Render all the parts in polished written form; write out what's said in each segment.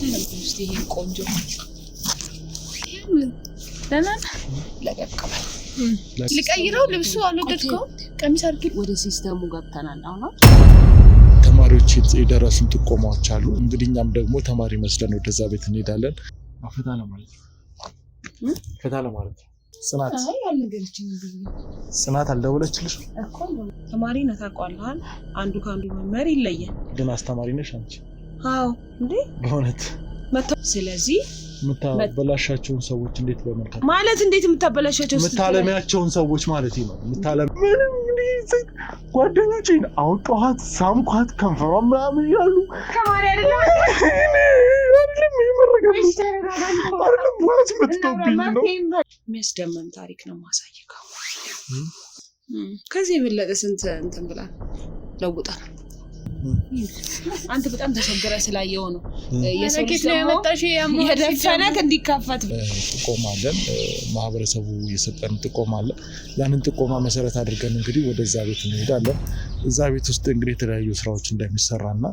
እስቲ ይሄ ቆንጆ ደህና ለቀቀበል ልቀይረው ልብሱ አልወደድከው ቀሚስ አድርጊ ወደ ሲስተሙ ገብተናል አሁን ተማሪዎች የደረሱን ጥቆማዎች አሉ እንግዲህ እኛም ደግሞ ተማሪ መስለን ወደዛ ቤት እንሄዳለን ፈታ ለማለት ጽናት አይ አልነገረችኝ ጽናት አልደወለችልሽ እኮ ተማሪ ነህ ታውቃለህ አንዱ ካንዱ መመር ይለያል ግን አስተማሪ ነሽ አንቺ አዎ እንዴ በእውነት ስለዚህ ምታበላሻቸውን ሰዎች እንዴት በመልካም ማለት እንዴት ምታበላሻቸው ምታለሚያቸውን ሰዎች ማለት ነው ምታለም ምንም ጓደኞቼን አውጣኋት ሳምኳት ከንፈሯን ምናምን ይላሉ ተማሪ አይደለም አይደለም ማለት ምትቶብኝ ነው የሚያስደምም ታሪክ ነው ማሳየው ከዚህ የበለጠ ስንት እንትን ብላ ለውጣ አንተ በጣም ተሰገረ ስላየው ነው የሰው ልጅ ነው ያመጣሽ የደፈነክ እንዲካፈት ጥቆማለን ማህበረሰቡ የሰጠን ጥቆማለ ያንን ጥቆማ መሰረት አድርገን እንግዲህ ወደዛ ቤት እንሄዳለን እዛ ቤት ውስጥ እንግዲህ የተለያዩ ስራዎች እንደሚሰራና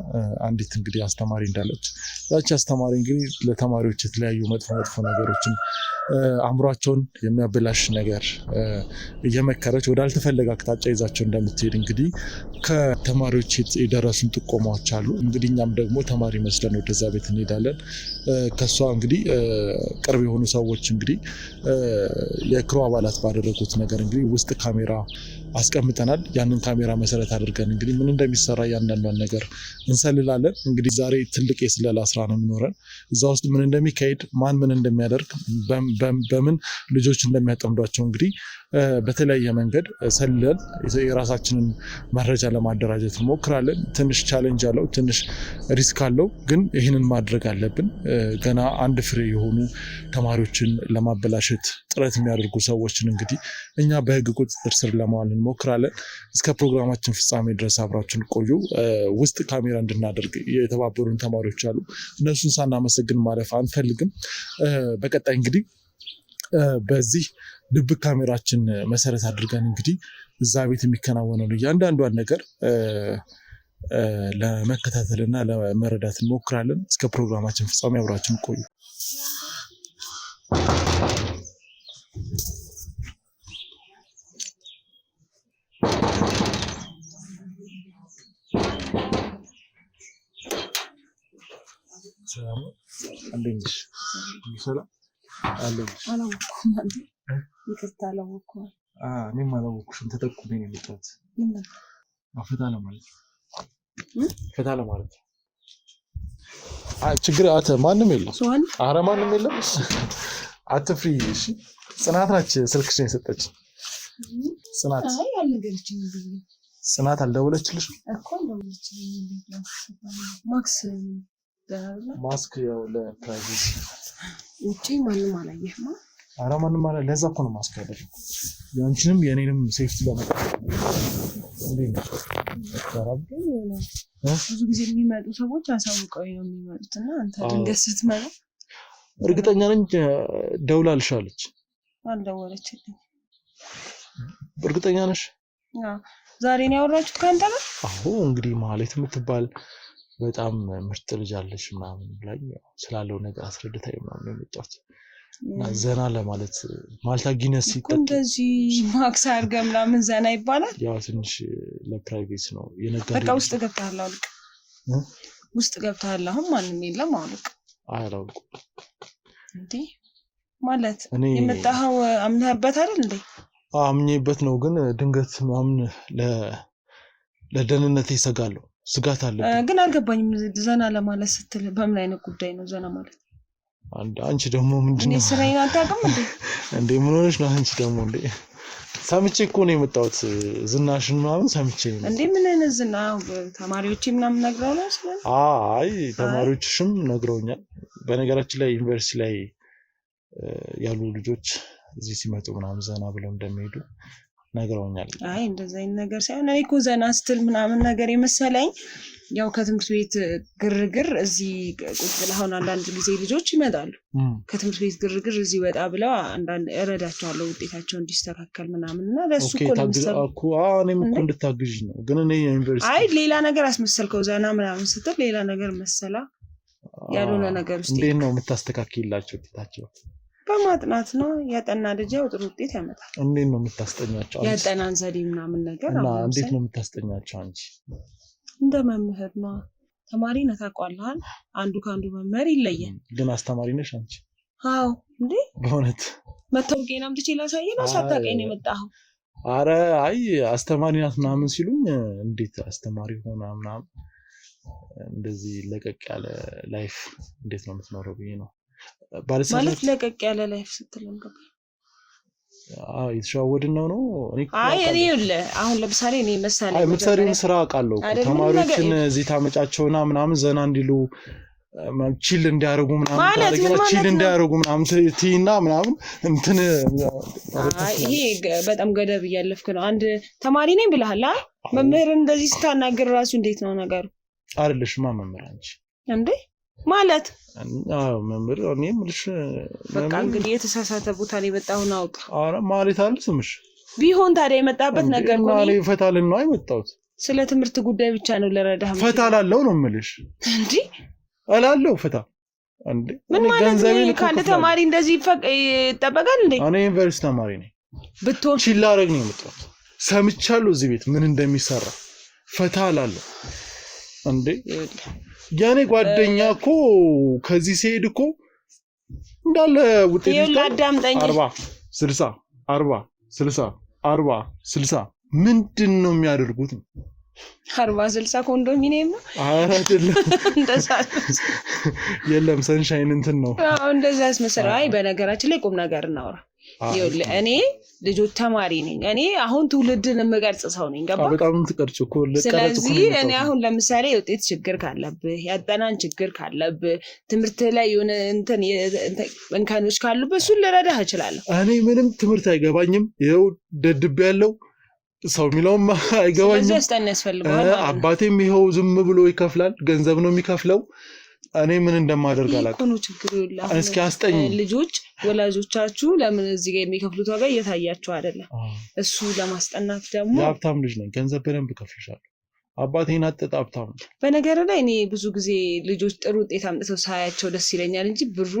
አንዲት እንግዲህ አስተማሪ እንዳለች ያቺ አስተማሪ እንግዲህ ለተማሪዎች የተለያዩ መጥፎ ነገሮችን አምሯቸውን የሚያበላሽ ነገር እየመከረች ወዳልተፈለገ አቅጣጫ ይዛቸው እንደምትሄድ እንግዲህ ከተማሪዎች የደረሱን ጥቆማዎች አሉ እንግዲህ እኛም ደግሞ ተማሪ መስለን ወደዛ ቤት እንሄዳለን ከሷ እንግዲህ ቅርብ የሆኑ ሰዎች እንግዲህ የክሩ አባላት ባደረጉት ነገር እንግዲህ ውስጥ ካሜራ አስቀምጠናል ያንን ካሜራ መሰረት አድርገን እንግዲህ ምን እንደሚሰራ ያንዳንዷን ነገር እንሰልላለን እንግዲህ ዛሬ ትልቅ የስለላ ስራ ነው የሚኖረን እዛ ውስጥ ምን እንደሚካሄድ ማን ምን እንደሚያደርግ በምን ልጆች እንደሚያጠምዷቸው እንግዲህ በተለያየ መንገድ ሰልለን የራሳችንን መረጃ ለማደራጀት እንሞክራለን ትንሽ ቻሌንጅ አለው ትንሽ ሪስክ አለው ግን ይህንን ማድረግ አለብን ገና አንድ ፍሬ የሆኑ ተማሪዎችን ለማበላሸት ጥረት የሚያደርጉ ሰዎችን እንግዲህ እኛ በህግ ቁጥጥር ስር ለማዋል እንሞክራለን እስከ ፕሮግራማችን ፍጻሜ ድረስ አብራችን ቆዩ ውስጥ ካሜራ እንድናደርግ የተባበሩን ተማሪዎች አሉ እነሱን ሳናመሰግን ማለፍ አንፈልግም በቀጣይ እንግዲህ በዚህ ድብቅ ካሜራችን መሰረት አድርገን እንግዲህ እዛ ቤት የሚከናወነው እያንዳንዷን ነገር ለመከታተልና ለመረዳት እንሞክራለን እስከ ፕሮግራማችን ፍጻሜ አብራችን ቆዩ ሰላም አንደኝሽ ሰላም አለሽ ይቅርታ አላወኩም እኔም አላወኩሽም ተጠቁሜ ነው የመጣሁት ፈታ ለማለት ችግር ማንም የለም ኧረ ማንም የለም አትፍሪ እሺ ጽናት ናች ስልክሽን የሰጠች ጽናት አይ አልነገረችኝ ጽናት አልደወለችልሽ እኮ አልደወለችልኝ ማስክ ያው ለፕራይቬሲ ውጪ ማንም አላየህማ ኧረ ማንም አላ ለዛ እኮ ነው ማስክ ያደረኩት ያንቺንም የኔንም ሴፍቲ ለመጠበቅ ብዙ ጊዜ የሚመጡ ሰዎች አሳውቀው ነው የሚመጡትና አንተ ድንገት ስትመጣ እርግጠኛ ነኝ ደውላልሻለች አልደወለችልኝ እርግጠኛ ነሽ ዛሬ ነው ያወራችሁት ካንተ ጋር አዎ እንግዲህ ማለት የምትባል በጣም ምርጥ ልጅ አለሽ ምናምን ብላኝ ስላለው ነገር አስረድታኝ ምናምን ነው የመጣሁት ዘና ለማለት ማልታ ጊነስ ይጠቅ እንደዚህ ማክስ አድርገህ ምናምን ዘና ይባላል ያው ትንሽ ለፕራይቬሲ ነው የነገር በቃ ውስጥ ገብተሃል አውልቅ ውስጥ ገብተሃል አሁን ማንም የለም አውልቅ አላውቅ እንዴ ማለት የመጣኸው አምነህበት አይደል እንዴ አምኜበት ነው ግን ድንገት ምናምን ለደህንነቴ ይሰጋለሁ ስጋት አለብኝ ግን አልገባኝም ዘና ለማለት ስትል በምን አይነት ጉዳይ ነው ዘና ማለት አንቺ ደግሞ ምንድነው እኔ ስራዬን አታውቅም እንዴ ምን ሆነሽ ነው አንቺ ደግሞ እንዴ ሰምቼ እኮ ነው የመጣሁት ዝናሽን ምናምን ሰምቼ ነው እንዴ ምን አይነት ዝና ተማሪዎች ምናምን ነግረው ነው ስለዚህ አይ ተማሪዎችሽም ነግረውኛል በነገራችን ላይ ዩኒቨርሲቲ ላይ ያሉ ልጆች እዚህ ሲመጡ ምናምን ዘና ብለው እንደሚሄዱ ነግረውኛል አይ እንደዛ አይነት ነገር ሳይሆን እኔ እኮ ዘና ስትል ምናምን ነገር የመሰለኝ ያው ከትምህርት ቤት ግርግር እዚህ ቁጭ ብለው አሁን አንዳንድ ጊዜ ልጆች ይመጣሉ ከትምህርት ቤት ግርግር እዚህ ወጣ ብለው አንዳንድ እረዳቸዋለሁ ውጤታቸው እንዲስተካከል ምናምንና ለሱ እኮ ታግዛኩ እኔም እኮ እንድታግዥ ነው ግን እኔ ዩኒቨርሲቲ አይ ሌላ ነገር አስመሰልከው ዘና ምናምን ስትል ሌላ ነገር መሰላ ያልሆነ ነገር ውስጥ እንዴት ነው የምታስተካክላቸው ውጤታቸው? በማጥናት ነው። ያጠና ልጅ ያው ጥሩ ውጤት ያመጣል። እንዴት ነው የምታስጠኛቸው? ያጠናን ዘዴ ምናምን ነገር እና እንዴት ነው የምታስጠኛቸው አንቺ? እንደ መምህር ነው። ተማሪ ነህ ታውቃለህ። አንዱ ከአንዱ መምህር ይለያል። ግን አስተማሪ ነሽ አንቺ? አዎ እንዴ በእውነት መታወቂያን አምጥቼ ላሳየህ ነው? ሳታውቀኝ ነው የመጣኸው? አረ አይ አስተማሪ ናት ምናምን ሲሉኝ እንዴት አስተማሪ ሆና ምናምን እንደዚህ ለቀቅ ያለ ላይፍ እንዴት ነው የምትኖረው ብዬ ነው። ማለት ለቀቅ ያለ ላይፍ ስትልም ገባ የተሸዋወድን ነው። አይ እኔ አሁን ለምሳሌ እኔ መሳሌ አይ የምትሰሪውን ስራ አውቃለሁ። ተማሪዎችን እዚህ ታመጫቸውና ምናምን ዘና እንዲሉ ቺል እንዲያደርጉ ምናምን ቺል እንዲያደርጉ ምናምን ትይና ምናምን እንትን አይ ይሄ በጣም ገደብ እያለፍክ ነው። አንድ ተማሪ ነኝ ብለሃል። መምህርን እንደዚህ ስታናገር ራሱ እንዴት ነው ነገሩ? አይደለሽማ መምህር አንቺ እንዴ ማለት መምህር እኔ ምልሽ በቃ እንግዲህ የተሳሳተ ቦታ ላይ የመጣው ነው አውጣ። አረ ማለት አለ ስምሽ ቢሆን ታዲያ የመጣበት ነገር ነው አለ ፈታልን ነው አይመጣው። ስለ ትምህርት ጉዳይ ብቻ ነው ለረዳህ ፈታላለው ነው ምልሽ እንዴ አላለው ፈታ እንዴ ምን ማለት ነው? ካለ ተማሪ እንደዚህ ይጠበቃል እንዴ? እኔ ዩኒቨርሲቲ ተማሪ ነኝ ብትሆን ቺል አረግ ነው የመጣው። ሰምቻለሁ እዚህ ቤት ምን እንደሚሰራ ፈታላለው እንዴ ያኔ ጓደኛ እኮ ከዚህ ሲሄድ እኮ እንዳለ ውጤት ይላዳምጠኝ 40 60 40 60 40 60 ምንድነው የሚያደርጉት? 40 60 ኮንዶሚኒየም አይደለም እንደዛ የለም ሰንሻይን እንትን ነው። አዎ እንደዛ ያስመስላል። አይ በነገራችን ላይ ቁም ነገር እናወራ። ይኸውልህ እኔ ልጆች ተማሪ ነኝ። እኔ አሁን ትውልድን የምቀርጽ ሰው ነኝ። ገባ? በጣም ትቀርጭ እኮ ስለዚህ እኔ አሁን ለምሳሌ የውጤት ችግር ካለብህ ያጠናን ችግር ካለብህ ትምህርት ላይ የሆነ እንከኖች ካሉበት እሱን ልረዳህ እችላለሁ። እኔ ምንም ትምህርት አይገባኝም። ይኸው ደድብ ያለው ሰው የሚለውም አይገባኝም። ስለዚህ አስጠና ያስፈልገዋል። አባቴም ይኸው ዝም ብሎ ይከፍላል፣ ገንዘብ ነው የሚከፍለው። እኔ ምን እንደማደርግ አላውቅም። ችግር ይላል። እስኪ አስጠኝ። ልጆች ወላጆቻችሁ ለምን እዚህ ጋር የሚከፍሉት ዋጋ እየታያችሁ አይደለም? እሱ ለማስጠናት ደግሞ የሀብታም ልጅ ነኝ፣ ገንዘብ በደንብ እከፍልሻለሁ። አባቴን አጠጣ ሀብታም። በነገር ላይ እኔ ብዙ ጊዜ ልጆች ጥሩ ውጤት አምጥተው ሳያቸው ደስ ይለኛል እንጂ ብሩ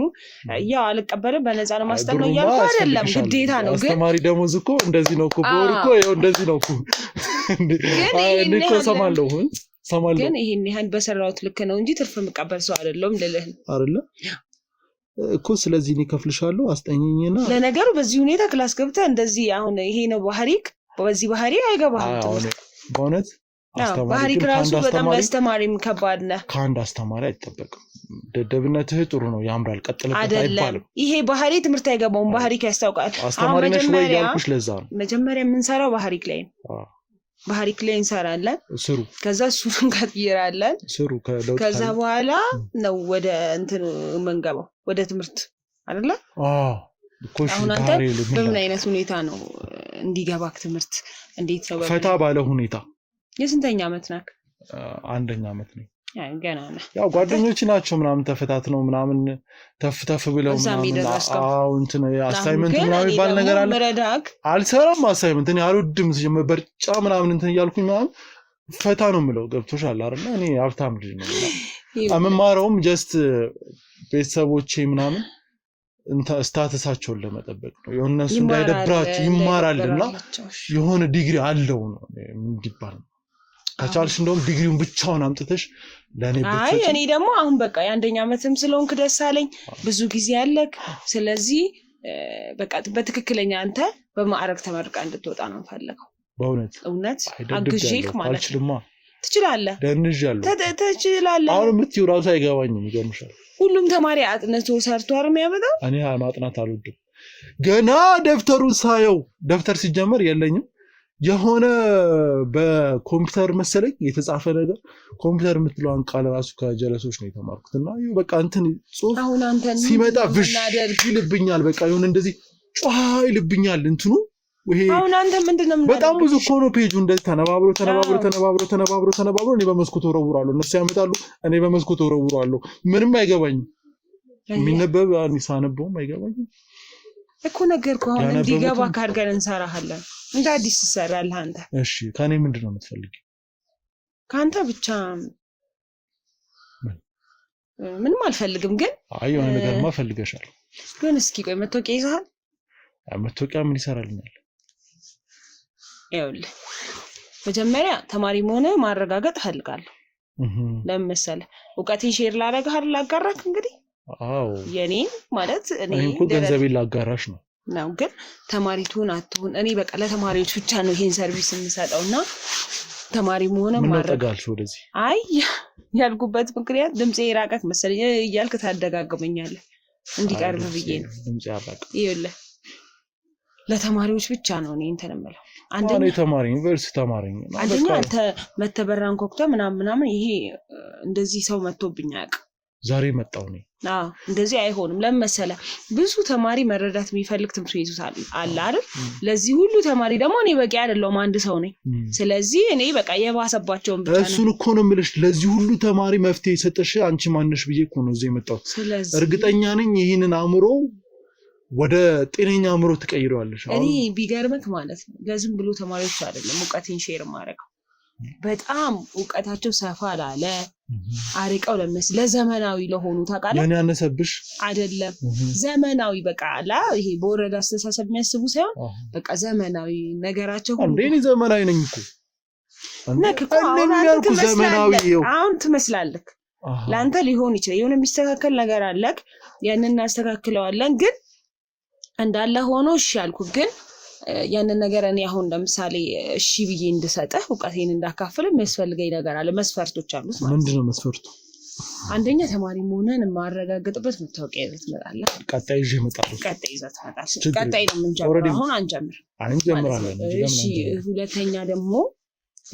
ያው አልቀበልም። በነፃ ነው ማስጠናው እያልኩ አይደለም፣ ግዴታ ነው። ግን አስተማሪ ደሞዝ እኮ እንደዚህ ነው እኮ በወር እኮ ይኸው እንደዚህ ነው እኮ እኔ እኮ እሰማለሁ ግን ይሄን ያህል በሰራሁት ልክ ነው እንጂ ትርፍ መቀበል ሰው አይደለም ልልህ አይደለ እኮ። ስለዚህ እኔ እከፍልሻለሁ አስጠኝኝና። ለነገሩ በዚህ ሁኔታ ክላስ ገብተህ እንደዚህ አሁን ይሄ ነው ባህሪክ፣ በዚህ ባህሪ አይገባህም በእውነት። ባህሪክ ራሱ በጣም ለአስተማሪም ከባድ ነህ። ከአንድ አስተማሪ አይጠበቅም። ደደብነትህ ጥሩ ነው ያምራል፣ ቀጥልበት አይባልም። ይሄ ባህሪ ትምህርት አይገባውም፣ ባህሪክ ያስታውቃል። አስተማሪ ነሽ ወይ ያልኩሽ ለዛ ነው። መጀመሪያ የምንሰራው ባህሪክ ላይ ነው። ባህሪክ ላይ እንሰራለን ስሩ፣ ከዛ እሱን እንቀይራለን ስሩ። ከዛ በኋላ ነው ወደ እንትን መንገባው ወደ ትምህርት አይደለ? አሁን አንተ በምን አይነት ሁኔታ ነው እንዲገባክ ትምህርት እንዴት ነው? ፈታ ባለ ሁኔታ። የስንተኛ ዓመት ነህ? አንደኛ ዓመት ነው። ገና ነህ። ያው ጓደኞች ናቸው ምናምን ተፈታትነው ምናምን ተፍተፍ ብለው ምናምን እንትን አሳይመንት ምናምን ይባል ነገር አለ። አልሰራም አሳይመንት እኔ አልወድም። በርጫ ምናምን እንትን እያልኩኝ ምናምን ፈታ ነው የምለው። ገብቶሻል አይደል? እኔ ሀብታም ልጅ ነው የምማረውም ጀስት ቤተሰቦቼ ምናምን ስታተሳቸውን ለመጠበቅ ነው። የሆነ እነሱ እንዳይደብራቸው ይማራልና የሆነ ዲግሪ አለው ነው እንዲባል ነው። ከቻልሽ እንደውም ዲግሪውን ብቻውን አምጥተሽ ለኔ ብትሰጪ። አይ እኔ ደግሞ አሁን በቃ የአንደኛ ዓመትም ስለሆንክ ደስ አለኝ፣ ብዙ ጊዜ ያለክ። ስለዚህ በቃ በትክክለኛ አንተ በማዕረግ ተመርቃ እንድትወጣ ነው የምፈልገው። በእውነት እውነት አግዤክ ማለት አልችልማ። ትችላለህ፣ ደንዣለሁ። ትችላለህ። አሁን የምትይው ራሱ አይገባኝም። ይገርምሻል። ሁሉም ተማሪ አጥንቶ ሰርቶ አርም ያመጣው። እኔ ማጥናት አልወድም። ገና ደብተሩን ሳየው ደብተር ሲጀመር የለኝም የሆነ በኮምፒውተር መሰለኝ የተጻፈ ነገር ኮምፒውተር የምትለዋን ቃል ራሱ ከጀለሶች ነው የተማርኩት። እና በቃ እንትን ጽሁፍ ሲመጣ ብሽ ይልብኛል። በቃ የሆነ እንደዚህ ጫ ይልብኛል እንትኑ። ይሄ አሁን አንተ ምንድነው በጣም ብዙ እኮ ነው ፔጁ እንደዚህ ተነባብሮ እኔ በመስኮት ወረውራለሁ። እነሱ ያመጣሉ፣ እኔ በመስኮት ወረውራለሁ። ምንም አይገባኝም። የሚነበብ ሳነበውም አይገባኝም እኮ ነገርኩህ። አሁን እንዲገባ ካርገን እንሰራሃለን። እንደ አዲስ ትሰራለህ አንተ። እሺ ከኔ ምንድነው የምትፈልጊው? ካንተ ብቻ ምንም አልፈልግም ግን አይ የሆነ ነገርማ ፈልገሻል ግን እስኪ ቆይ መታወቂያ ይዘሃል መታወቂያ ምን ይሰራልኛል ይኸውልህ መጀመሪያ ተማሪ መሆነ ማረጋገጥ ፈልጋለሁ ለምን መሰለህ ዕውቀቴን ሼር ላደርግህ አይደል አጋራክ እንግዲህ አዎ የኔ ማለት እኔ እኮ ገንዘቤን ላጋራሽ ነው ግን ተማሪ ትሁን አትሁን እኔ በቃ ለተማሪዎች ብቻ ነው ይሄን ሰርቪስ የምሰጠውና ተማሪ መሆነ ማረጋግጥ ወደዚህ አይ ያልኩበት ምክንያት ድምጼ ይራቀክ መሰለኝ እያልክ ታደጋግመኛለህ እንዲቀርብ ብዬ ነው ድምጼ ያራቀ ይኸውልህ ለተማሪዎች ብቻ ነው እኔ እንተነመለው አንደኛ ተማሪ ዩኒቨርሲቲ ተማሪ ነው አንደኛ መተበራን ኮክተ ምናምን ይሄ እንደዚህ ሰው መጥቶብኝ አያውቅ ዛሬ መጣው ነው እንደዚህ አይሆንም ለምን መሰለህ ብዙ ተማሪ መረዳት የሚፈልግ ትምህርት ቤቱ አለ አይደል ለዚህ ሁሉ ተማሪ ደግሞ እኔ በቂ አይደለም አንድ ሰው ነኝ ስለዚህ እኔ በቃ የባሰባቸውን ብቻ ነው እሱን እኮ ነው የምልሽ ለዚህ ሁሉ ተማሪ መፍትሄ ሰጠሽ አንቺ ማንነሽ ብዬ እኮ ነው እዚህ የመጣው እርግጠኛ ነኝ ይሄንን አእምሮ ወደ ጤነኛ አእምሮ ትቀይረዋለሽ እኔ ቢገርምክ ማለት ነው ለዝም ብሎ ተማሪዎች አይደለም ዕውቀቴን ሼር ማድረግ በጣም ዕውቀታቸው ሰፋ ላለ አሪቀው ለዘመናዊ ለሆኑ ታውቃለህ ያን ያነሰብሽ አይደለም ዘመናዊ በቃ አላ ይሄ በወረዳ አስተሳሰብ የሚያስቡ ሳይሆን በቃ ዘመናዊ ነገራቸው ሁሉ እንዴ ዘመናዊ ነኝ እኮ ነክኮ አሁን ትመስላለህ ላንተ ሊሆን ይችላል የሆነ የሚስተካከል ነገር አለክ ያንን እናስተካክለዋለን ግን እንዳለ ሆኖ እሺ ያልኩ ግን ያንን ነገር እኔ አሁን ለምሳሌ እሺ ብዬ እንድሰጥህ ዕውቀቴን እንዳካፍል የሚያስፈልገኝ ነገር አለ መስፈርቶች አሉት ማለት ምንድነው መስፈርቱ አንደኛ ተማሪ መሆንን ማረጋግጥበት መታወቂያ ይዘህ ትመጣለህ ቀጣይ ይዤ እመጣለሁ ቀጣይ ይዘህ ትመጣለህ ቀጣይ ነው የምንጀምረው አሁን አንጀምራለን እሺ ሁለተኛ ደግሞ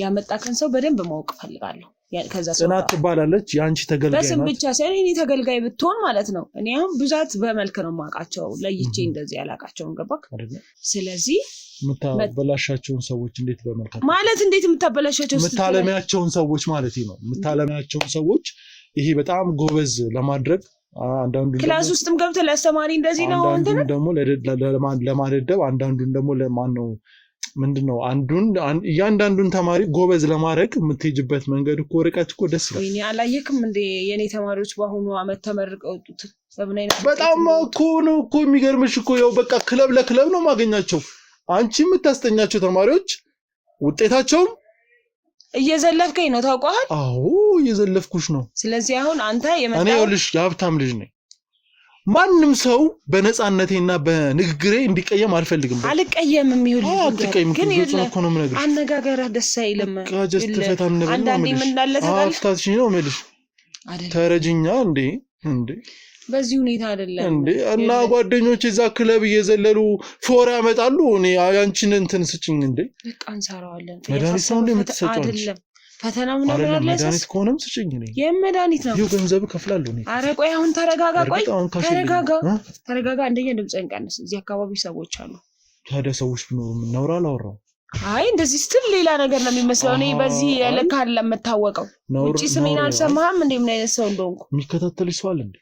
ያመጣከን ሰው በደንብ ማወቅ ፈልጋለሁ ከዛ ጽናት ትባላለች ያንቺ ተገልጋይ ናት በስም ብቻ ሳይሆን እኔ ተገልጋይ ብትሆን ማለት ነው እኔ አሁን ብዛት በመልክ ነው ማቃቸው ለይቼ እንደዚህ ያላቃቸውን ገባክ ስለዚህ ምታበላሻቸውን ሰዎች እንዴት በመልካት ማለት እንዴት ምታበላሻቸው ምታለሚያቸውን ሰዎች ማለት ነው ምታለሚያቸውን ሰዎች ይሄ በጣም ጎበዝ ለማድረግ አንዳንዱ ክላስ ውስጥም ገብተ ለአስተማሪ እንደዚህ ነው አንዳንዱ ደግሞ ለማደደብ አንዳንዱን ደግሞ ለማን ነው ምንድነው እያንዳንዱን ተማሪ ጎበዝ ለማድረግ የምትሄጅበት መንገድ እኮ ርቀት እኮ ደስ ይላል ወይኔ አላየክም እንደ የኔ ተማሪዎች በአሁኑ አመት ተመርቀው ወጡት በምን አይነት በጣም እኮ የሚገርምሽ እኮ ያው በቃ ክለብ ለክለብ ነው ማገኛቸው አንቺ የምታስተኛቸው ተማሪዎች ውጤታቸውም እየዘለፍከኝ ነው ታውቀዋል አዎ እየዘለፍኩሽ ነው ስለዚህ አሁን አንተ እኔ ይኸውልሽ የሀብታም ልጅ ነኝ ማንንም ሰው በነፃነቴና በንግግሬ እንዲቀየም አልፈልግም አልቀየምም ይሁን ግን እኮ ነው የምነግርሽ አነጋገርህ ደስ አይልም ጀስት ፈታም ነው አንዳንዴ ምን እንዳለ ታውቃለሽ ነው የምልሽ ተረጅኛ እንዴ በዚህ ሁኔታ አይደለም እንዴ እና ጓደኞቼ እዛ ክለብ እየዘለሉ ፎራ ያመጣሉ እኔ አንቺን እንትን ስጭኝ እንዴ በቃ እንሰራዋለን መድኃኒት ነው እንደምትሰጪው አይደለም ፈተናው ነው ያለው መድኃኒት ከሆነም ስጭኝ ነኝ የመድኃኒት ነው ይኸው ገንዘብ ከፍላለሁ እኔ ኧረ ቆይ አሁን ተረጋጋ አንደኛ ድምፅህን ቀንስ እዚህ አካባቢ ሰዎች አሉ ታዲያ ሰዎች ቢኖሩ ምን ነውራ አላወራው አይ እንደዚህ ስትል ሌላ ነገር ነው የሚመስለው እኔ በዚህ ለካ አይደለም የምታወቀው ውጪ ስሜን አልሰማህም እንዴ ምን አይነት ሰው እንደሆንኩ የሚከታተልሽ ሰው አለ እንዴ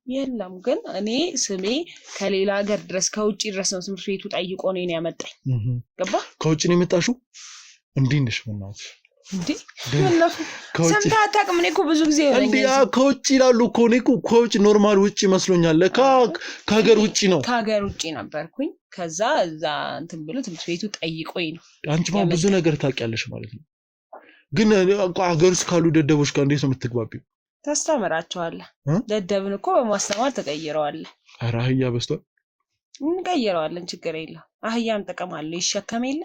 የለም ግን እኔ ስሜ ከሌላ ሀገር ድረስ ከውጪ ድረስ ነው ትምህርት ቤቱ ጠይቆ ነው ያመጣኝ ገባ ከውጪ ነው የመጣሽው እንዴ ነሽ ማለት እንዴ ወላሂ ሰምተህ አታውቅም እኔ እኮ ብዙ ጊዜ ይሆነኛል እንዴ ከውጪ ይላሉ እኮ እኔ እኮ ከውጪ ኖርማል ውጪ መስሎኛል ለካ ከሀገር ውጪ ነው ከሀገር ውጪ ነበርኩኝ ከዛ እዛ እንትን ብሎ ትምህርት ቤቱ ጠይቆኝ ነው አንቺ ብዙ ነገር ታውቂያለሽ ማለት ነው ግን ሀገር ውስጥ ካሉ ደደቦች ጋር እንዴት ነው የምትግባቢው ታስተምራቸዋለህ ደደብን እኮ በማስተማር ተቀይረዋለህ ኧረ አህያ በስቷል እንቀይረዋለን ችግር የለም አህያም ጥቅም አለው ይሸከም የለ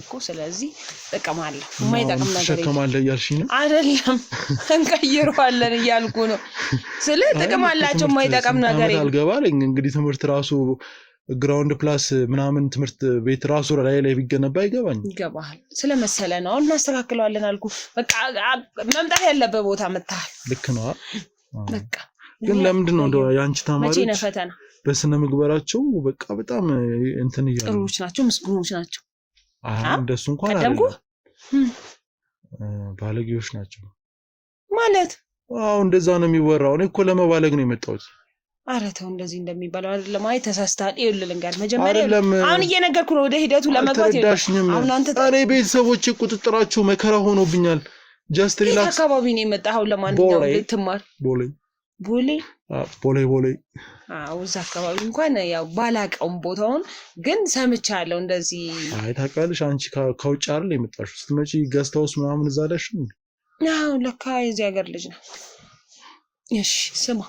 እኮ ስለዚህ ጥቅም አለው የማይጠቅም ነገር ይሸከማለህ እያልሽኝ ነው አይደለም እንቀይረዋለን እያልኩ ነው ስለ ጥቅም አላቸው የማይጠቅም ነገር የለም አልገባለኝ እንግዲህ ትምህርት ራሱ ግራውንድ ፕላስ ምናምን ትምህርት ቤት ራሱ ላይ ቢገነባ ይገባል ስለመሰለ ነው እናስተካክለዋለን አልኩ በቃ መምጣት ያለበት ቦታ መጣል ልክ ነው በቃ ግን ለምንድን ነው እንደው ያንቺ ተማሪዎች መቼ ነው ፈተና በስነ ምግባራቸው በቃ በጣም እንትን ይያሉ ጥሩዎች ናቸው ምስጉኖች ናቸው እንደሱ እንኳን አይደለም ባለጌዎች ናቸው ማለት እንደዛ ነው የሚወራው እኔ እኮ ለመባለግ ነው የመጣሁት አረተው እንደዚህ እንደሚባለው አይደለም አይ ተሳስተሃል ይልልኝ ጋር መጀመሪያ አሁን እየነገርኩ ነው ወደ ሂደቱ ለመግባት አሁን አንተ እኔ ቤተሰቦቼ ቁጥጥራቸው መከራ ሆኖብኛል ጀስት ሪላክስ አካባቢ ነው የመጣው ለማንኛውም ልትማር ቦሌ ቦሌ እዛ አካባቢ እንኳን ያው ባላቀውም ቦታውን ግን ሰምቻለሁ እንደዚህ። አይ ታውቂያለሽ አንቺ ከውጭ አይደል የመጣሽው? ስትመጪ ገስታውስ ምናምን እዛ አለሽ? አዎ ለካ የዚህ ሀገር ልጅ ነው። እሺ ስማ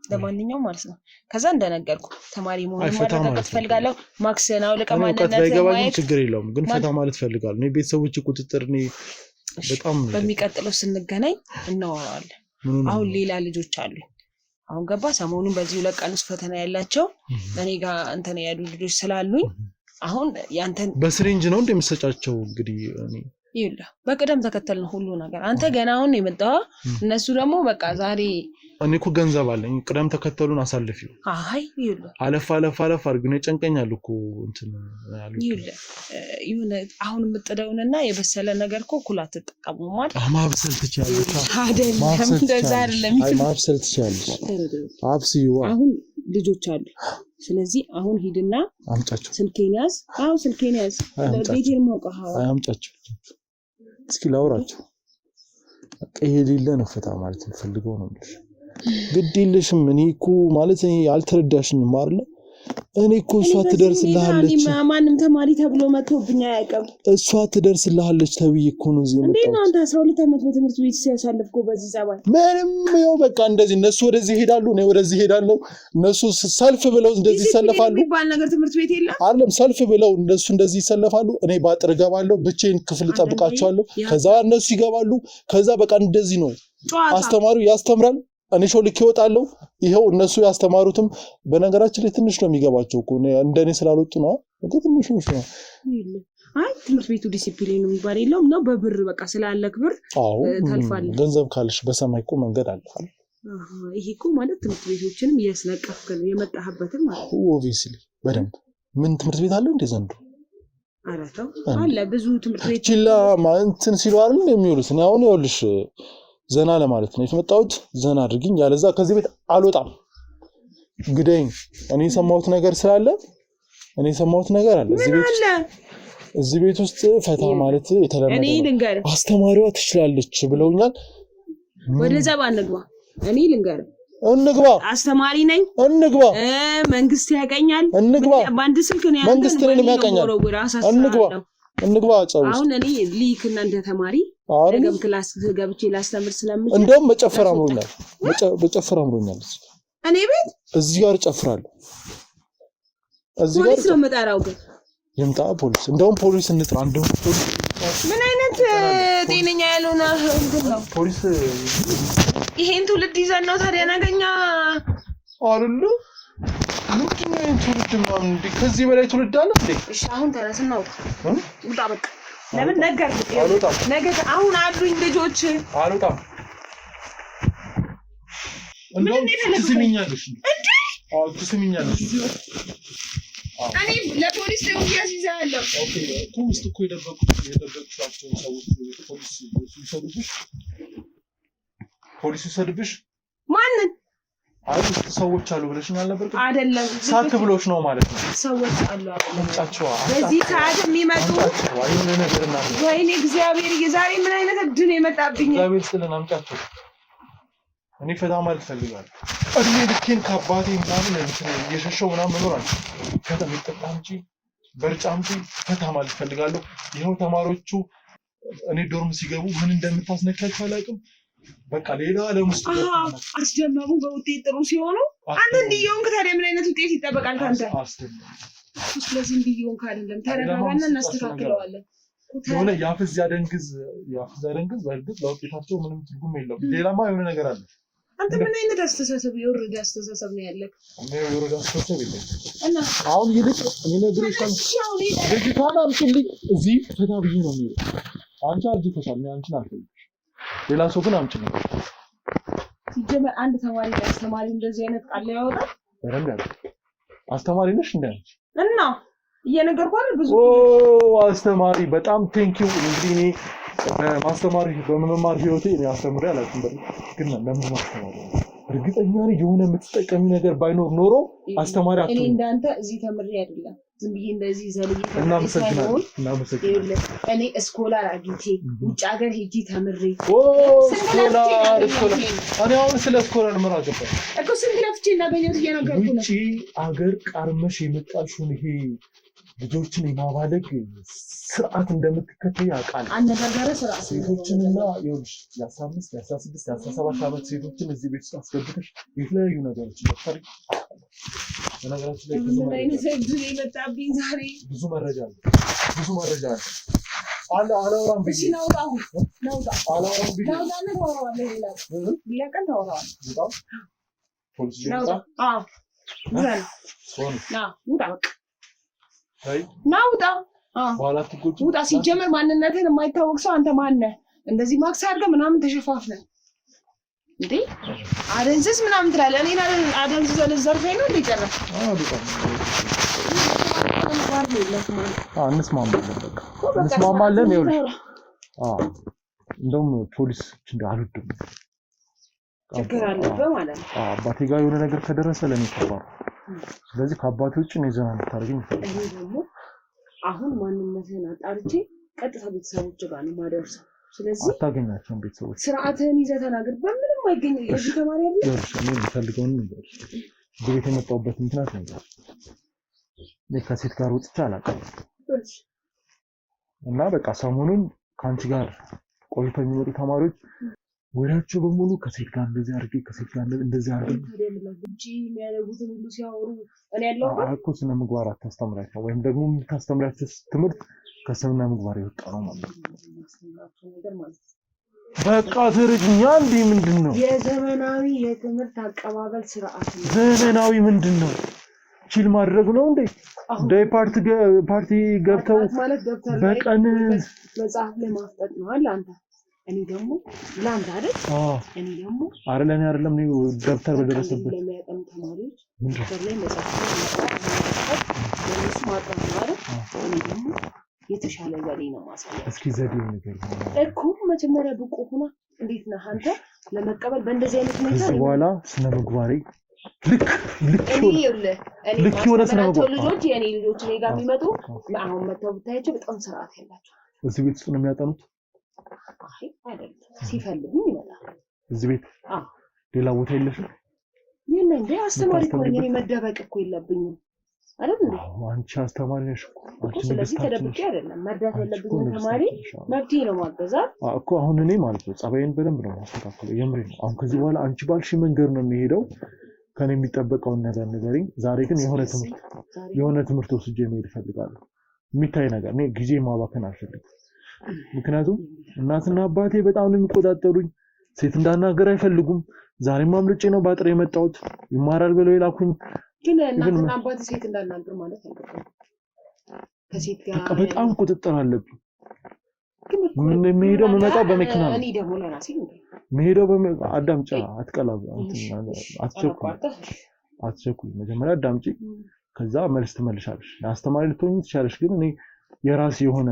ለማንኛውም ማለት ነው ከዛ እንደነገርኩ ተማሪ መሆኑን ማረጋገጥ ፈልጋለሁ። ማክሰን አውልቀ ማንነት ማየት ችግር የለውም ግን ፈታ ማለት ፈልጋለሁ። እኔ ቤተሰቦች ቁጥጥር እኔ በጣም በሚቀጥለው ስንገናኝ እናወራዋለን። አሁን ሌላ ልጆች አሉ አሁን ገባ ሰሞኑን በዚህ 2 ቀን ውስጥ ፈተና ያላቸው እኔ ጋር እንትን ያሉ ልጆች ስላሉኝ አሁን ያንተን በስሪንጅ ነው እንደምሰጫቸው እንግዲህ ይላ በቅደም ተከተል ነው ሁሉ ነገር። አንተ ገና አሁን የመጣው እነሱ ደግሞ በቃ ዛሬ እኔ እኮ ገንዘብ አለኝ ቅደም ተከተሉን አሳልፊው። አይ ይላ አለፍ አርጉኝ ጨንቀኛል እኮ እንትን ያሉ ይሁን አሁን የምጥደውንና የበሰለ ነገር እኮ ኩላት ተጠቀሙ ማለት ማብሰል ትችያለሽ አይደለም? እንደዛ አይደለም። ማብሰል ትችያለሽ አብሲው አሁን ልጆች አሉ። ስለዚህ አሁን ሂድና አምጫቸው ስልኬን ያዝ። ስልኬን ያዝ ቤቴን ሞቀሃው አምጫቸው እስኪ ላውራቸው። ይሄ ሌለ ነው ፈታ ማለት ፈልገው ነው ልጅ ግድ የለሽም። እኔ እኮ ማለት እኔ አልተረዳሽኝም አይደል? እኔ እኮ እሷ ትደርስልሃለች። ማንም ተማሪ ተብሎ መጥቶብኝ አያውቅም። እሷ ትደርስልሃለች ተብዬ እኮ ነው እዚህ የመጣሁት። እንዴ አንተ 12 ዓመት በትምህርት ቤት ሲያሳልፍኩ በዚህ ጸባይ ምንም ይኸው በቃ እንደዚህ እነሱ ወደዚህ ሄዳሉ እኔ ወደዚህ ሄዳለሁ። እነሱ ሰልፍ ብለው እንደዚህ ይሰለፋሉ። የሚባል ነገር ትምህርት ቤት የለም አይደለም። ሰልፍ ብለው እነሱ እንደዚህ ይሰለፋሉ። እኔ ባጥር እገባለሁ ብቻዬን ክፍል ጠብቃቸዋለሁ። ከዛ እነሱ ይገባሉ። ከዛ በቃ እንደዚህ ነው አስተማሪው ያስተምራል። እኔ ሾልክ ይወጣለሁ። ይሄው እነሱ ያስተማሩትም በነገራችን ላይ ትንሽ ነው የሚገባቸው እኮ እንደኔ ስላልወጡ ነው። ትንሽ ነው። አይ ትምህርት ቤቱ ዲሲፕሊን የሚባል የለውም ነው በብር በቃ ስላለክ ብር ታልፋለህ። ገንዘብ ካልሽ በሰማይ እኮ መንገድ አለ። ይሄ እኮ ማለት ትምህርት ቤቶችንም እያስነቀፍክ ነው የመጣህበትን ማለት ነው። ኦብቪስሊ በደንብ ምን ትምህርት ቤት አለ እንደ ዘንድሮ አራታው አለ ብዙ ትምህርት ቤት ችላ ማንተን ሲሉ አይደል የሚውሉት ነው። አሁን ይኸውልሽ ዘና ለማለት ነው የተመጣሁት። ዘና አድርጊኝ ያለዛ ከዚህ ቤት አልወጣም። ግደኝ። እኔ የሰማሁት ነገር ስላለ እኔ የሰማሁት ነገር አለ እዚህ ቤት ውስጥ ፈታ ማለት የተለመደ ነው። አስተማሪዋ ትችላለች ብለውኛል። ወደዛ ባንግባ እኔ ልንገርህ እንግባ። አስተማሪ ነኝ እንግባ። መንግስት ያቀኛል እንግባ። ባንድ ስልክ ነው መንግስት ነው የሚያቀኛል። እንግባ ጫውስ አሁን እኔ ሊክና እንደ ተማሪ ነገም ክላስ ገብቼ ላስተምር ስለምችል እንደውም መጨፈር አምሮኛል። እኔ ቤት እዚህ ጋር ጨፍራለሁ። እዚህ ጋር ፖሊስ ነው መጣራው ግን ይምጣ ፖሊስ። እንደውም ፖሊስ እንጥራ። እንደውም ፖሊስ ምን አይነት ጤነኛ ያልሆነ እንትን ነው ፖሊስ። ይሄን ትውልድ ይዘን ነው ታዲያ ነገኛ አይደሉ? ምንድነው ይሄን ትውልድ ምናምን እንዴ? ከዚህ በላይ ትውልድ አለ እንዴ? እሺ አሁን ተነስና ውጣ በቃ። ለምን ነገር ነገ አሁን አሉኝ ልጆች አልወጣም። እንደውም ትስሚኛለሽ እንዴ? አዎ ትስሚኛለሽ። እኔ ለፖሊስ ነው ያስይዛለሁ። ኦኬ ፖሊስ እኮ የደበቁሻቸው ሰዎች ፖሊስ ይሰድብሽ ማንን አይስ ሰዎች አሉ ብለሽኛል ነበር አይደለም? ሳክ ብሎሽ ነው ማለት ነው። ሰዎች አሉ አምጣቸው። በዚህ ሰዓት የሚመጡ ወይኔ እግዚአብሔር የዛሬ ምን አይነት እድል የመጣብኝ። እግዚአብሔር ስለን አምጣቸው። እኔ ፈታ ማለት ፈልጋለሁ። እድሜ ልኬን ከአባቴ ምናምን እየሸሸው ምናምን መኖር ከተማ ይጠጣ እንጂ በርጫ እንጂ ፈታ ማለት ፈልጋለሁ። ይኸው ተማሪዎቹ እኔ ዶርም ሲገቡ ምን እንደምታስነካቸው አላውቅም። በቃ ሌላ ዓለም ውስጥ አስደመሙ በውጤት ጥሩ ሲሆኑ አንተ እንዲየውን ታዲያ ምን አይነት ውጤት ይጠበቃል ካንተ? ስለዚህ እንዲየውን አይደለም ተረጋጋና እናስተካክለዋለን። የሆነ ያፍዝ ያደንግዝ በእርግጥ ለውጤታቸው ምንም ትርጉም የለውም። ሌላማ የሆነ ነገር አለ። አንተ ምን አይነት አስተሳሰብ የወረደ አስተሳሰብ ነው ያለክ? የወረደ አስተሳሰብ የለም። እና አሁን ይልቅ እኔ ነግሬሻለሁ። ልጅቷን አምጪልኝ እዚህ ፈታ ብዬ ነው የሚለው። አንቺ አርጅተሻል። እኔ አንቺን አልፈልግም። ሌላ ሰው ግን አምጪ ነው። ሲጀመር አንድ ተማሪ አስተማሪ እንደዚህ አይነት ቃል ያወጣል? በረንዳ አስተማሪ ነሽ እንዴ አንቺ? እና እየነገርኩህ አይደል ብዙ አስተማሪ በጣም ቴንኪው። እንግዲህ እኔ ማስተማሪ በመማር ህይወቴ እኔ አስተምሬ አላውቅም። ግን ለምን ማስተማሪ እርግጠኛ ነኝ የሆነ የምትጠቀሚ ነገር ባይኖር ኖሮ አስተማሪ አትሆንም። እኔ እንዳንተ እዚህ ተምሬ አይደለም ዝም ብዬ እንደዚህ ዘልዬ እናመሰግናለን። እኔ ስኮላር አግኝቼ ውጭ ሀገር ሄጄ ተምሬ ስኮላር እኔ አሁን ስለ ስኮላር ምን አገባኝ እኮ ስንት ለፍቼ እንዳገኘሁት እየነገርኩህ ነው። ውጭ ሀገር ቀርመሽ የመጣሽውን ይሄ ልጆችን የማባለግ ስርዓት እንደምትከተይ ያውቃል። አነጋገረ ስርዓት ሴቶችንና ይኸውልሽ የ15 የ16 የ17 ዓመት ሴቶችን እዚህ ቤት ውስጥ አስገብተሽ የተለያዩ ነገሮችን መፍጠር በነገራችን ላይ ብዙ መረጃ አለ አላወራም ብዬ ውጣ። ሲጀመር ማንነትን የማይታወቅ ሰው አንተ ማነህ? እንደዚህ ማክስ አድርገህ ምናምን ተሸፋፍነህ እንዴ አደንዝዝ ምናምን ትላለህ። እኔ አደንዝዝ ልዘርፈኝ ነው እንዴ? ጨረስ እንስማማለን። ይኸውልሽ እንደውም ፖሊሶች አልወድም። ችግር አለበት ማለት ነው። አባቴ ጋር የሆነ ነገር ከደረሰ ለኔ ከባድ። ስለዚህ ከአባቴ ውጭ ነው ዘና እንድታደርገኝ ይፈልጋል። እኔ ደግሞ አሁን ማንነትህን አጣርቼ ቀጥታ ቤተሰቦች ጋር ነው የማደርሰው። ስለዚህ አታገኛቸውም ቤተሰቦች። ስርዓትህን ይዘህ ተናገር። በምንም አይገኝም። እዚህ ተማሪ አይደል? እኔ የምፈልገውን ነገር ቤት የመጣሁበት ምክንያት ነው። ከሴት ጋር ወጥቼ አላውቅም እና በቃ ሰሞኑን ከአንቺ ጋር ቆይተው የሚመጡ ተማሪዎች ወሬያቸው በሙሉ ከሴት ጋር እንደዚህ አድርጌ ከሴት ጋር እንደዚህ አድርጌ እንጂ የሚያደርጉትን ሁሉ ሲያወሩ እኔ ያለው እኮ ስነ ምግባር አታስተምራቸው ወይም ደግሞ የምታስተምራቸው ትምህርት ከስነ ምግባር የወጣ ነው ማለት ነው። በቃ ትርጅኛ እንዴ ምንድነው? የዘመናዊ የትምህርት አቀባበል ስርዓት ነው። ዘመናዊ ምንድነው? ቺል ማድረግ ነው እንዴ? ዳይ ፓርቲ ገብተው በቀን መጽሐፍ ላይ ማፍጠጥ ነው አለ አንተ። እኔ ደግሞ ላንተ አይደል? እኔ ደግሞ አይደለም አይደለም ነው ደብተር በደረሰበት ለሚያጠኑ ተማሪዎች ደብተር ላይ መጽሐፍ ማጥራት ነው አይደል? እኔ ደግሞ የተሻለ ዘዴ ነው ማሳየት። እስኪ ዘዴው ነገር እኮ መጀመሪያ ብቁ ሆና እንዴት ነህ አንተ ለመቀበል በእንደዚህ አይነት ሁኔታ በኋላ ስነ ምግባሬ ልክ የሆነ ስነ ምግባር ልጆች የኔ ልጆች እኔ ጋር የሚመጡ አሁን መተው ብታያቸው በጣም ስርዓት ያላቸው እዚህ ቤት ውስጥ ነው የሚያጠኑት። አይ አይደለም ሲፈልጉኝ ይመጣል እዚህ ቤት። ሌላ ቦታ የለሽም? ይሄን እንደ አስተማሪ እኮ ነኝ መደበቅ እኮ የለብኝም አይደል እንዴ? አንቺ አስተማሪ ነሽ እኮ። ስለዚህ ተደብቄ አይደለም መርዳት ያለብኝ ተማሪ መብቴ ነው ማገዝ እኮ። አሁን እኔ ማለት ነው ጸባዬን በደንብ ነው ማስተካከለው። የምሬ ነው። አሁን ከዚህ በኋላ አንቺ ባልሽ መንገድ ነው የሚሄደው። ከኔ የሚጠበቀውን ነገር ንገሪኝ። ዛሬ ግን የሆነ ትምህርት ወስጄ መሄድ እፈልጋለሁ። የሚታይ ነገር እኔ ጊዜ ማባከን አልፈልግም። ምክንያቱም እናትና አባቴ በጣም ነው የሚቆጣጠሩኝ። ሴት እንዳናገር አይፈልጉም። ዛሬም አምልጬ ነው ባጥሬ የመጣሁት ይማራል ብለው የላኩኝ። ግን እናትና አባቴ ሴት እንዳናገር ማለት አይደለም። ከሴት ጋር በጣም ቁጥጥር አለብኝ። ምን የሚሄደው የምመጣው በመኪና ነው። እኔ ደግሞ ለራሴ መሄደው አዳምጪ፣ አትቀላብ፣ አትቸኩይ። መጀመሪያ አዳምጪ፣ ከዛ መልስ ትመልሻለሽ። አስተማሪ ልትሆኚ ትችያለሽ፣ ግን እኔ የራሴ የሆነ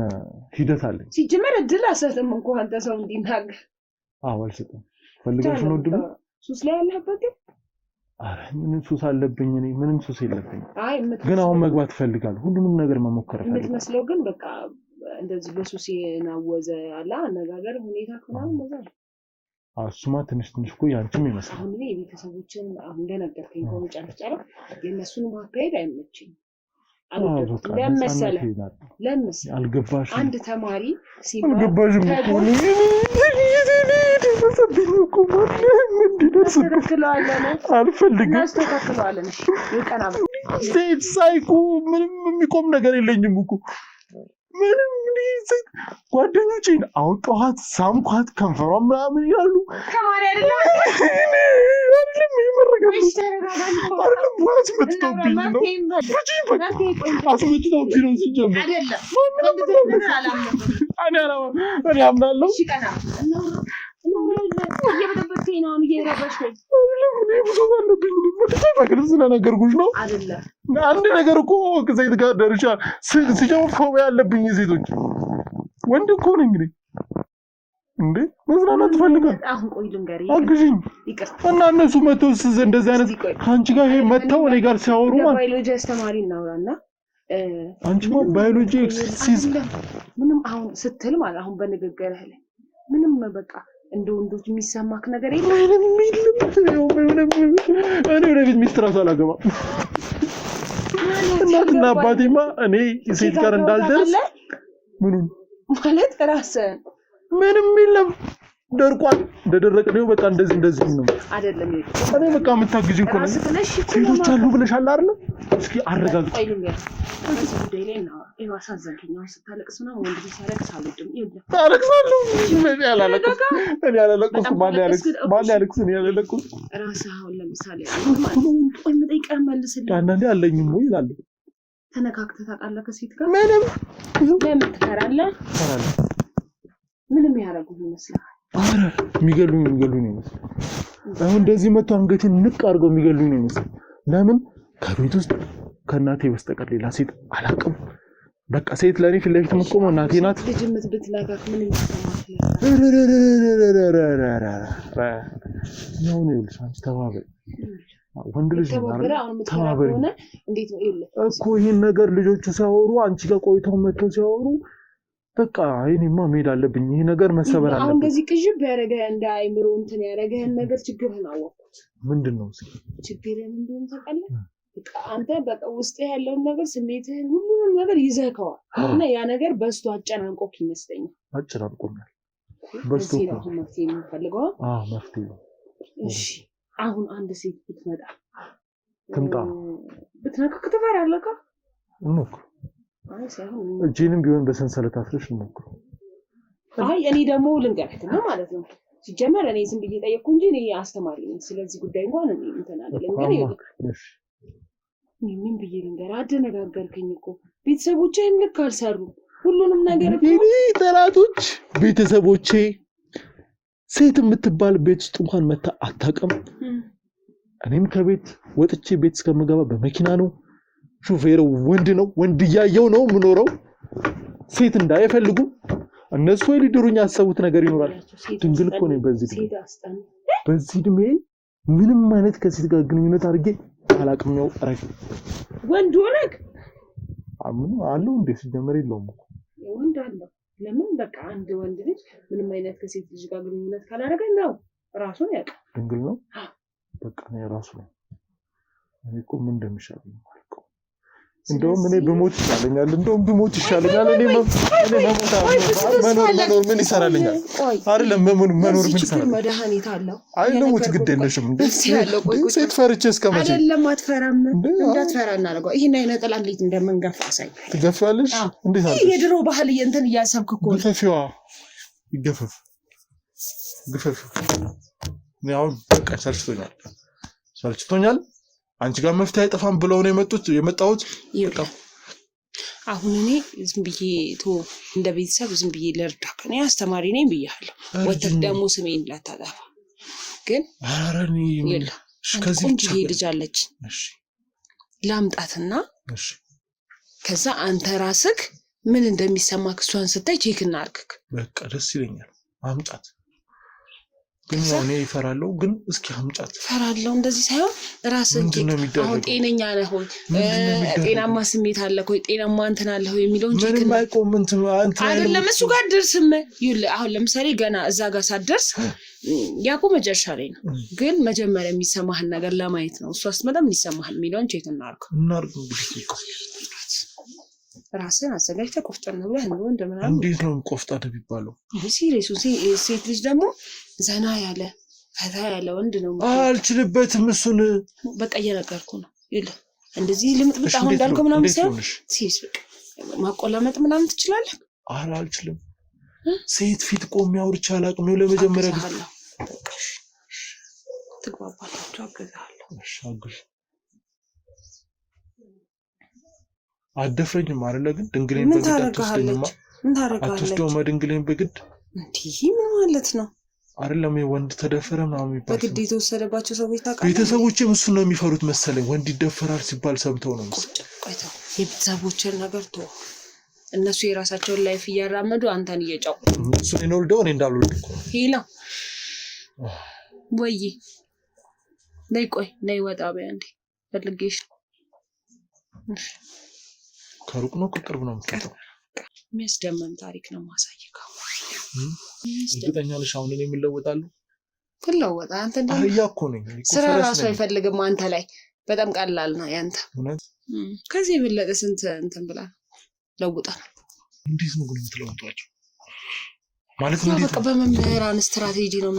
ሂደት አለኝ። ሲጀመር እድል አሰጥም እንኳን አንተ ሰው እንዲናገር አልሰጥም። ፈልገሽ ነው እድሉ። ሱስ ላይ ያለህበት አረ ምንም ሱስ አለብኝ? እኔ ምንም ሱስ የለብኝም፣ ግን አሁን መግባት እፈልጋለሁ። ሁሉንም ነገር መሞከር እፈልጋለሁ። የምትመስለው ግን በቃ እንደዚህ በሱስ የናወዘ አለ አነጋገር ሁኔታ ከሆነ ማለት ነው። እሱማ ትንሽ እኮ ያንቺም ይመስላል። አሁን እኔ የቤተሰቦችን አሁን እንደነገርከኝ ከሆነ ጨርጨር የእነሱን ማካሄድ አይመችኝም። አልገባሽም? አንድ ተማሪ ሲባል አልገባሽም እኮ አልፈልግም። ሳይኮ ምንም የሚቆም ነገር የለኝም እኮ ምንም ጓደኞቼን አውጣኋት፣ ሳምኳት፣ ከንፈሯን ምናምን ያሉ ተማሪ አይደለም አስመትተውብኝ ነው ሲጀምር እኔ አምናለሁ። በግልጽ ስለነገርኩሽ ነው። አንድ ነገር እኮ ከሴት ጋር ደርሻ ሲጀምር ፎቢያ ያለብኝ ሴቶች ወንድ እኮ ነኝ እንግዲህ እንዴ መዝናናት ፈልጋለሁ። አሁን ቆይ ልንገርህ፣ አግዥኝ እና እነሱ መተው እንደዚህ አይነት ከአንቺ ጋር ይሄ መተው እኔ ጋር ሲያወሩ ማለት ባዮሎጂ አስተማሪ እናውራና አንቺማ ባዮሎጂ ኤክሰርሳይዝ ምንም አሁን ስትል ማለት አሁን በንግግርህ ላይ ምንም በቃ እንደ ወንዶች የሚሰማክ ነገር የለም እኔ ወደፊት ሚስትራስ አላገባም እናትና አባቴማ እኔ ሴት ጋር እንዳልደርስ ምኑን ማለት ራስህ ምንም የለም ደርቋል እንደደረቀ ነው በቃ እንደዚህ ነው አይደለም እኔ በቃ የምታግዢኝ እኮ ነው ሴቶች አሉ ብለሻል አይደል እስኪ አረጋግጥ እዚህ ጉዳይ ላይ ነው አሳዘንከኝ ስታለቅስ ነው ወንድ ልጅ ሲያለቅስ አልወድም ይኸውልህ ታለቅሳለሁ እኔ አላለቅኩም ማን ያለቅስ እኔ ያላለቅኩት ራስህ አሁን ለምሳሌ ቆይ መጠይቀህ መልስልኝ አንዳንዴ አለኝም ወይ ይላል ተነካክተህ ታውቃለህ ከሴት ጋር ምንም ለምን ትፈራለህ ምንም ያደርጉህ ይመስላል አረ የሚገሉኝ ነው ይመስላል አሁን እንደዚህ መቶ አንገቴን ንቅ አድርገው የሚገሉኝ ነው ይመስላል ለምን ከቤት ውስጥ ከናቴ በስተቀር ሌላ ሴት አላውቅም በቃ ሴት ለኔ ፊት ለፊት የምትቆመው እናቴ ናት ልጅነት ብትላካክ ምን ይሰማል ነው ይልሽ አንቺ ተባበል ወንድ ልጅ ተባበል እንዴት ነው ይል እኮ ይሄን ነገር ልጆቹ ሲያወሩ አንቺ ጋር ቆይተው መጥተው ሲያወሩ በቃ አይኔማ መሄድ አለብኝ ይሄ ነገር መሰበር አለበት አሁን እንደዚህ ቅጅብ ያረጋ እንደ አይምሮ እንትን ያረጋን ነገር ችግርህን አወቅኩት ምንድነው ችግርህን እንደሆነ ታውቃለህ በቃ አንተ በቃ ውስጥ ያለውን ነገር ስሜትህን ሁሉንም ነገር ይዘከዋል እና ያ ነገር በስቶ አጨናንቆክ ይመስለኛል አጨናንቆኛል በስቶ ነው መፍትሄ የምፈልገው መፍትሄ እሺ አሁን አንድ ሴት ብትመጣ ትምጣ ብትነካክ ትፈራለህ እንሞክር እጄንም ቢሆን በሰንሰለት አስረሽ እንሞክር እኔ ደግሞ ልንገርህ ነው ማለት ነው ሲጀመር እኔ ዝም ብዬ ጠየቅኩ እንጂ እኔ አስተማሪ ነኝ ስለዚህ ጉዳይ እንኳን እኔ እንትን አይደለም ግን ይኸውልህ ምን ብዬ ልንገርህ አደነጋገርከኝ እኮ ቤተሰቦቼም ልክ አልሰሩ ሁሉንም ነገር እኮ እኔ ተራቶች ቤተሰቦቼ ሴት የምትባል ቤት ውስጥ እንኳን መታ አታውቅም እኔም ከቤት ወጥቼ ቤት እስከምገባ በመኪና ነው ሹፌሩ ወንድ ነው ወንድ ያየው ነው ምኖረው ሴት እንዳይፈልጉ እነሱ ሊድሩኝ ያሰቡት ነገር ይኖራል ድንግል እኮ ነው በዚህ ድሜ ምንም አይነት ከሴት ጋር ግንኙነት አድርጌ አላቅም ነው አረግ ወንድ ሆነክ አምን አለው እንዴ ሲጀመር የለውም እኮ ወንድ አለው ለምን በቃ አንድ ወንድ ልጅ ምንም አይነት ከሴት ልጅ ጋር ግንኙነት ካላደረገ ነው ራሱን ያውቃል ድንግል ነው በቃ ነው ራሱ ነው እኔ እኮ ምን እንደሚሻል ነው እንደውም እኔ በሞት ይሻለኛል እንደውም በሞት ይሻለኛል እኔ መኖር ምን ይሰራልኛል አይደለም መኖር ምን ይሰራል መድኃኒት አለው አይደለም ግድ የለሽም ሴት ፈርቼ እስከመቼ አይደለም አትፈራም እንዳትፈራ እናደርገው ይሄን አይነት ጥላ እንዴት እንደምንገፋ አሳይ ትገፋለሽ እንዴት አለ የድሮ ባህል እንትን እያሰብክ እኮ ግፈፊዋ ይገፈፍ ግፈፍ ነው በቃ ሰልችቶኛል አንቺ ጋር መፍትሄ አይጠፋም ብለው ነው የመጣሁት ይልቀው አሁን እኔ ዝም ብዬ እንደ ቤተሰብ ዝም ብዬ ልርዳክ እኔ አስተማሪ ነኝ ብያለሁ ወተት ደግሞ ስሜን ላታጠፋ ግን አረኒ ከዚህ ብቻ ልጅ አለች እሺ ላምጣትና እሺ ከዛ አንተ ራስክ ምን እንደሚሰማክ እሷን ስታይ ቼክ እናርክክ በቃ ደስ ይለኛል አምጣት ግን እኔ ይፈራለሁ ግን እስኪ አምጫት ፈራለሁ እንደዚህ ሳይሆን ራስን አሁን ጤነኛ ነህ ሆይ ጤናማ ስሜት አለ ሆይ ጤናማ እንትን አለ ሆይ የሚለው እንጂ ምን ማይቆም እንትን አንተ አይደለም እሱ ጋር ደርስም ይል አሁን ለምሳሌ ገና እዛ ጋር ሳትደርስ ያቆ መጨረሻ ላይ ነው ግን መጀመሪያ የሚሰማህን ነገር ለማየት ነው እሱ አስመጣም የሚሰማህን የሚለውን ቼክ እናርኩ ራስን አዘጋጅተህ ቆፍጠን ብለህ ነው እንደምናምን እንዴት ነው ቆፍጠን የሚባለው ሲሪየስ ሴት ልጅ ደግሞ ዘና ያለ ፈታ ያለ ወንድ ነው አልችልበትም እሱን በቃ እየነገርኩ ነው ይል እንደዚህ ልምጥምጥ አሁን እንዳልከው ምናምን ሳይሆን ሲሪየስ በቃ ማቆላመጥ ምናምን ትችላለህ አልችልም ሴት ፊት ቆሜ አውርቼ አላቅም ነው ለመጀመሪያ ጊዜ ተግባባላችሁ አገዛለሁ እሺ አግሽ አደፍረኝ ማረለ ግን ድንግሌን በግድ አትወስደኝማ ምን ታረጋለች አትወስደውማ ድንግሌን በግድ እንዴ ምን ማለት ነው አይደለም ወንድ ተደፈረ ምናምን ይባል በግድ የተወሰደባቸው ሰዎች ታውቃለህ ቤተሰቦቼም እሱን ነው የሚፈሩት መሰለኝ ወንድ ይደፈራል ሲባል ሰምተው ነው ቆይተው የቤተሰቦችን ነገር ተው እነሱ የራሳቸውን ላይፍ እያራመዱ አንተን እየጫው እሱ ነው እንደው እኔ እንዳልወልድ እኮ ሄላ ወይ ነይ ቆይ ነይ ወጣ በይ አንዴ ፈልጌሽ ከሩቅ ነው ከቅርብ ነው የምትፈታው? የሚያስደምም ታሪክ ነው ማሳየው። እርግጠኛ ነሽ አሁን እኔ የምለወጣለሁ? ትለወጣ አንተ እንደ አህያ እኮ ነኝ። ስራ ራሱ አይፈልግም አንተ ላይ በጣም ቀላል ነው ያንተ። ከዚህ የበለጠ ስንት እንትን ብላ ለውጣ። እንዴት ነው ግን የምትለውጧቸው? ማለት ነው በቃ በመምህራን ስትራቴጂ ነው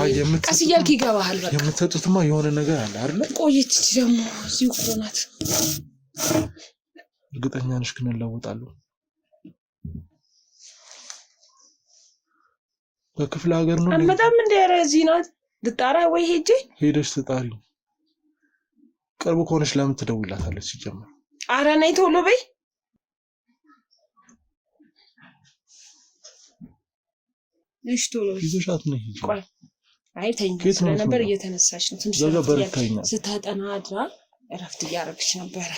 ቀስ እያልክ ይገባሃል። በቃ የምትሰጡትማ የሆነ ነገር አለ አይደል? ቆየች ደግሞ እዚሁ እኮ ናት። እርግጠኛ ነሽ ግን እለውጣለሁ? በክፍለ ሀገር ነው አልመጣም እንደ ኧረ እዚህ ናት። ልጣራ ወይ ሄደሽ ትጣሪ። ቅርብ ከሆነሽ ለምን ትደውላታለች ሲጀመር? ኧረ ነይ ቶሎ በይ። እሺ ቶሎ ይዘሻት ነው ሂጂ። ቆይ አይ ተኝ ስለነበር እየተነሳች ነው ትንሽ ስታጠና አድራ እረፍት እያደረገች ነበረ።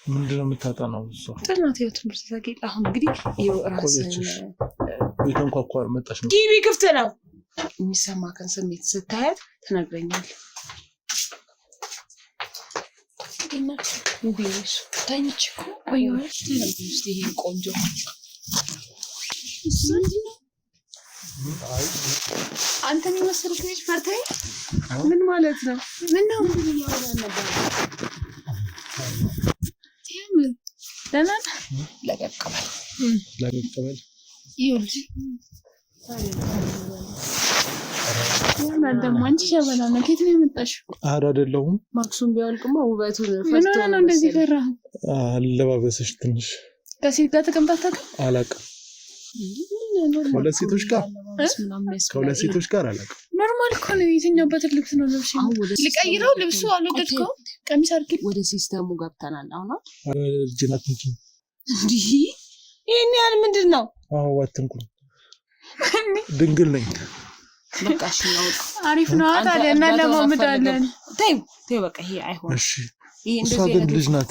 ምንድነው የምታጠናው እሷ? ጥናት ያው ትምህርት ታውቂው። አሁን እንግዲህ ይኸው ራስን ቤተንኳኳ መጣሽ ነው ግቢ ክፍት ነው የሚሰማከን ስሜት ስታያት ትነግረኛለህ። እና እንዴሽ ታኝች ቆይዋሽ ትንሽ ይሄ ቆንጆ አንተ ምን መሰለሽ ልጅ ፈርተኝ ምን ማለት ነው? ምን ነው ያወራ ነበር? ደህና ለቀቀበል ይውልጂ ደግሞ አንቺ ሸበላ ነው። ከየት ነው የመጣሽው? አይደለሁም ማክሱም ቢያልቅማ ውበቱን ፈርቶ ነው እንደዚህ ፈራህ? አለባበስሽ ትንሽ ከሴት ጋር ተቀምጣታ አላውቅም። ከሁለት ሴቶች ጋር አላውቅም። ኖርማል እኮ ነው። የትኛውበት ልብስ ነው ለብሽ? ልቀይረው? ልብሱ አልወደድከው? ቀሚስ አድርጊ። ወደ ሲስተሙ ገብተናል። አሁን ልጅናት እንጂ እንዲህ ይሄን ያህል ምንድን ነው? አዎ አትንኩኝ፣ ድንግል ነኝ። በቃ እሺ ነው አሪፍ ነው ታዲያ እና ለማምዳለን። ተይው በቃ ይሄ አይሆንም። እሺ እሷ ግን ልጅ ናት።